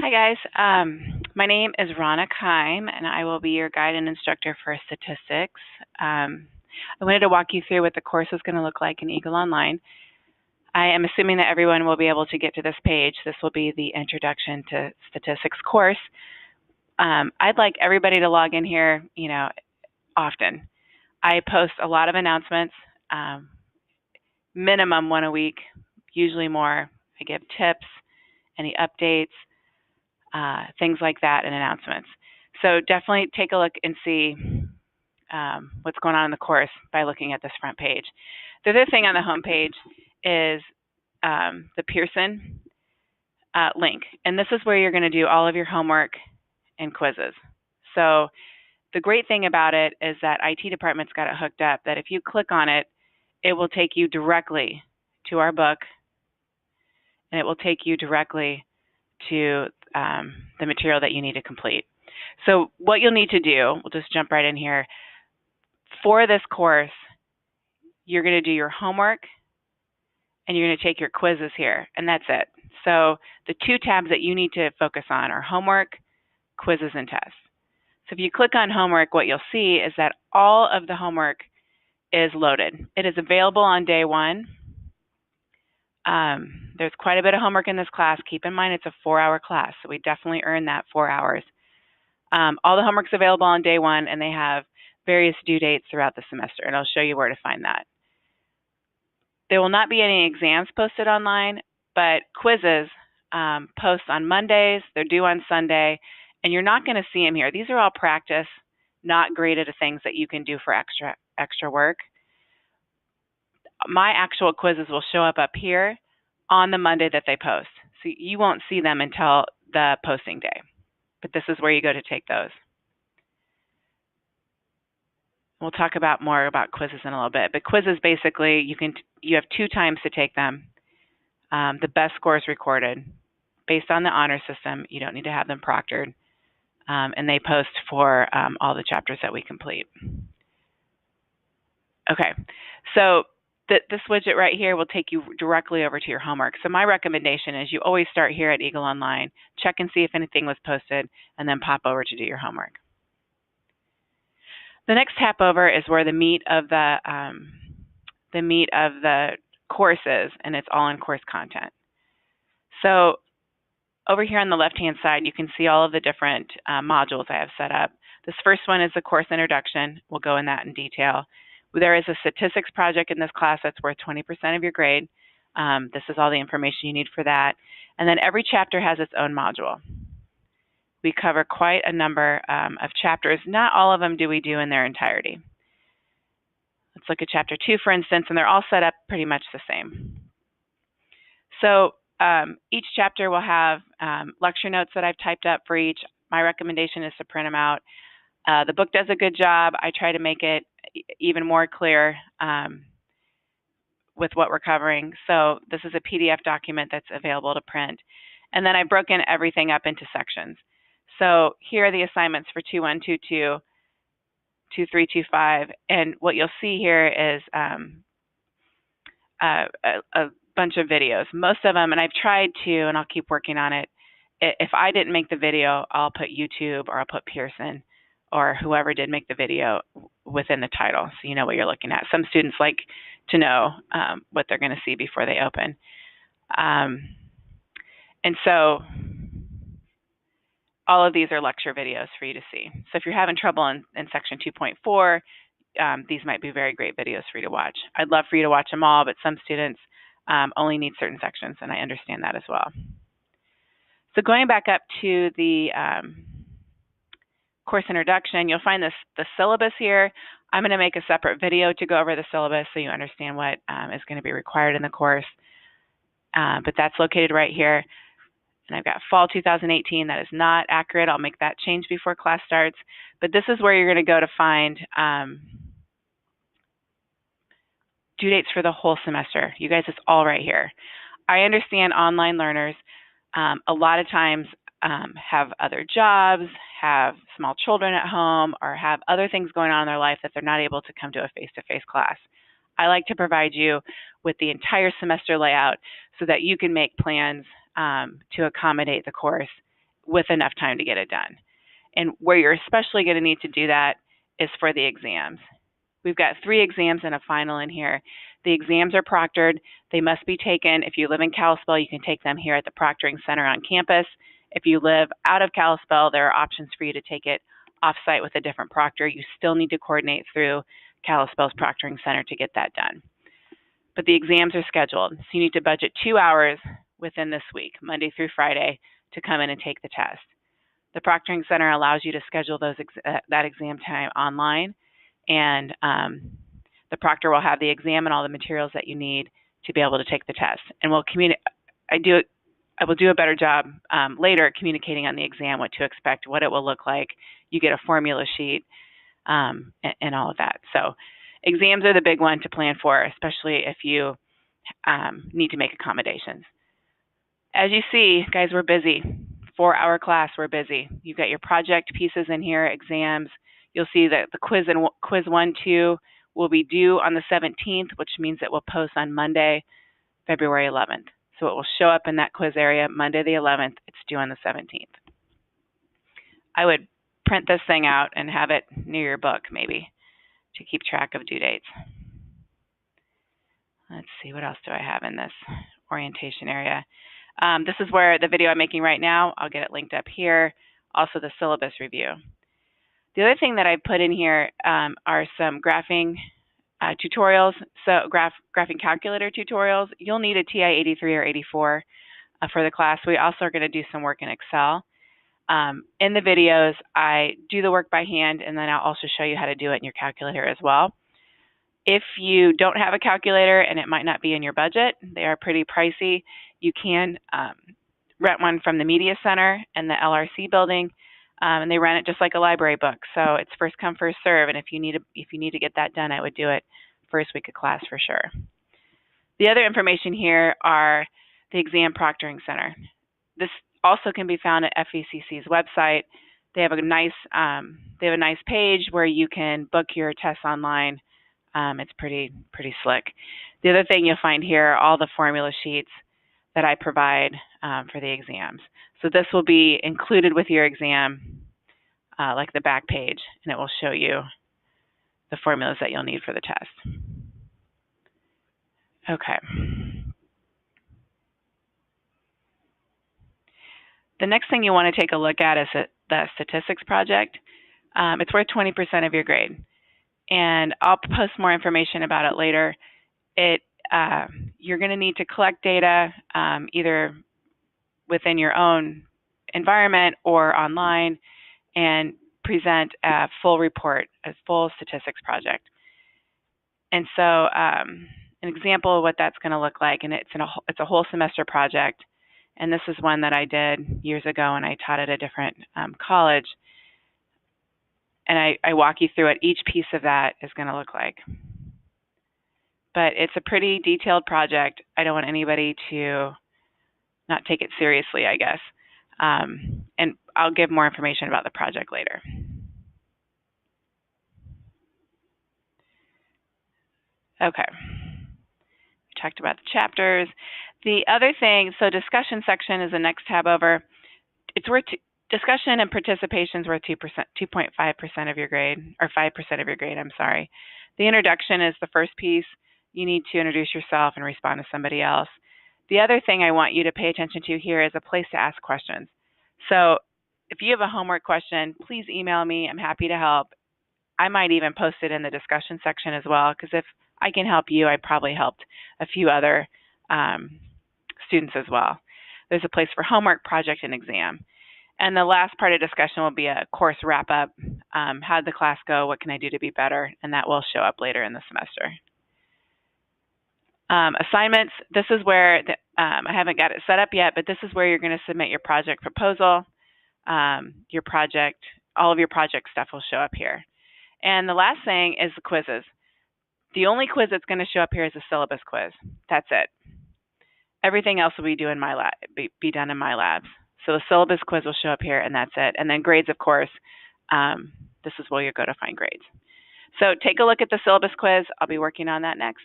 Hi guys, my name is Ronna Keim and I will be your guide and instructor for statistics. I wanted to walk you through what the course is going to look like in Eagle Online. I am assuming that everyone will be able to get to this page. This will be the Introduction to Statistics course. I'd like everybody to log in here, often. I post a lot of announcements, minimum one a week, usually more. I give tips, any updates, things like that, and announcements. So definitely take a look and see what's going on in the course by looking at this front page. The other thing on the home page is the Pearson link, and this is where you're going to do all of your homework and quizzes. So the great thing about it is that IT department's got it hooked up that if you click on it, it will take you directly to our book, and it will take you directly to the material that you need to complete. So what you'll need to do, we'll just jump right in here. For this course, you're going to do your homework and you're going to take your quizzes here, and that's it. So the two tabs that you need to focus on are homework, quizzes, and tests. So if you click on homework, what you'll see is that all of the homework is loaded. It is available on day one. There's quite a bit of homework in this class. Keep in mind it's a 4-hour class, so we definitely earn that 4 hours. All the homework's available on day one, and they have various due dates throughout the semester, and I'll show you where to find that. There will not be any exams posted online, but quizzes post on Mondays. They're due on Sunday, and you're not going to see them here. These are all practice, not graded things that you can do for extra work. My actual quizzes will show up here on the Monday that they post. So you won't see them until the posting day, but this is where you go to take those. We'll talk more about quizzes in a little bit, but quizzes basically you have 2 times to take them. The best scores recorded based on the honor system. You don't need to have them proctored, and they post for all the chapters that we complete. Okay, so this widget right here will take you directly over to your homework. So my recommendation is you always start here at Eagle Online, check and see if anything was posted, and then pop over to do your homework. The next tap over is where the meat of the course is, and it's all in course content. So over here on the left-hand side, you can see all of the different modules I have set up. This first one is the course introduction. We'll go in that in detail. There is a statistics project in this class that's worth 20% of your grade. This is all the information you need for that. And then every chapter has its own module. We cover quite a number of chapters. Not all of them do we do in their entirety. Let's look at chapter 2, for instance, and they're all set up pretty much the same. So each chapter will have lecture notes that I've typed up for each. My recommendation is to print them out. The book does a good job. I try to make it even more clear with what we're covering. So this is a PDF document that's available to print. And then I've broken everything up into sections. So here are the assignments for 2122, 2325, and what you'll see here is a bunch of videos. Most of them, and I've tried to, and I'll keep working on it. If I didn't make the video, I'll put YouTube or I'll put Pearson or whoever did make the video within the title, so you know what you're looking at. Some students like to know what they're going to see before they open. And so all of these are lecture videos for you to see. So if you're having trouble in section 2.4, these might be very great videos for you to watch. I'd love for you to watch them all, but some students only need certain sections, and I understand that as well. So going back up to the course introduction, you'll find the syllabus here. I'm going to make a separate video to go over the syllabus so you understand what is going to be required in the course. But that's located right here. And I've got fall 2018. That is not accurate. I'll make that change before class starts. But this is where you're going to go to find due dates for the whole semester. You guys, it's all right here. I understand online learners a lot of times have other jobs, have small children at home, or have other things going on in their life that they're not able to come to a face-to-face class. I like to provide you with the entire semester layout so that you can make plans to accommodate the course with enough time to get it done. And where you're especially going to need to do that is for the exams. We've got 3 exams and a final in here. The exams are proctored. They must be taken. If you live in Kalispell, you can take them here at the proctoring center on campus. If you live out of Kalispell, there are options for you to take it off-site with a different proctor. You still need to coordinate through Kalispell's proctoring center to get that done. But the exams are scheduled, so you need to budget 2 hours within this week, Monday through Friday, to come in and take the test. The proctoring center allows you to schedule that exam time online, and the proctor will have the exam and all the materials that you need to be able to take the test. And we'll I will do a better job later communicating on the exam, what to expect, what it will look like. You get a formula sheet and all of that. So exams are the big one to plan for, especially if you need to make accommodations. As you see, guys, we're busy. 4-hour class, we're busy. You've got your project pieces in here, exams. You'll see that the quiz 1, 2 will be due on the 17th, which means it will post on Monday, February 11th. So it will show up in that quiz area Monday the 11th. It's due on the 17th. I would print this thing out and have it near your book, maybe, to keep track of due dates. Let's see, what else do I have in this orientation area? This is where the video I'm making right now, I'll get it linked up here, also the syllabus review. The other thing that I put in here are some graphing tutorials, so graphing calculator tutorials. You'll need a TI 83 or 84 for the class. We also are going to do some work in Excel. In the videos, I do the work by hand, and then I'll also show you how to do it in your calculator as well. If you don't have a calculator and it might not be in your budget, they are pretty pricey, you can rent one from the Media Center and the LRC building, and they run it just like a library book. So it's first come, first serve, and if you need to get that done, I would do it first week of class for sure. The other information here are the Exam Proctoring Center. This also can be found at FECC's website. They have a nice page where you can book your tests online. It's pretty slick. The other thing you'll find here are all the formula sheets that I provide for the exams. So this will be included with your exam, like the back page, and it will show you the formulas that you'll need for the test. Okay. The next thing you want to take a look at is the statistics project. It's worth 20% of your grade. And I'll post more information about it later. You're going to need to collect data either within your own environment or online and present a full report, a full statistics project. And so an example of what that's going to look like, and it's a whole semester project, and this is one that I did years ago and I taught at a different college. And I walk you through what each piece of that is going to look like. But it's a pretty detailed project. I don't want anybody to not take it seriously, I guess. And I'll give more information about the project later. Okay. We talked about the chapters. The other thing, so discussion section is the next tab over. It's worth discussion and participation is worth 2.5% of your grade, or 5% of your grade, I'm sorry. The introduction is the first piece. You need to introduce yourself and respond to somebody else. The other thing I want you to pay attention to here is a place to ask questions. So if you have a homework question, please email me. I'm happy to help. I might even post it in the discussion section as well, because if I can help you, I probably helped a few other students as well. There's a place for homework, project, and exam. And the last part of discussion will be a course wrap-up. How did the class go? What can I do to be better? And that will show up later in the semester. Assignments, this is where, I haven't got it set up yet, but this is where you're going to submit your project proposal. Your project, all of your project stuff will show up here. And the last thing is the quizzes. The only quiz that's going to show up here is the syllabus quiz. That's it. Everything else will be done in my labs. So the syllabus quiz will show up here, and that's it. And then grades, of course, this is where you go to find grades. So take a look at the syllabus quiz. I'll be working on that next.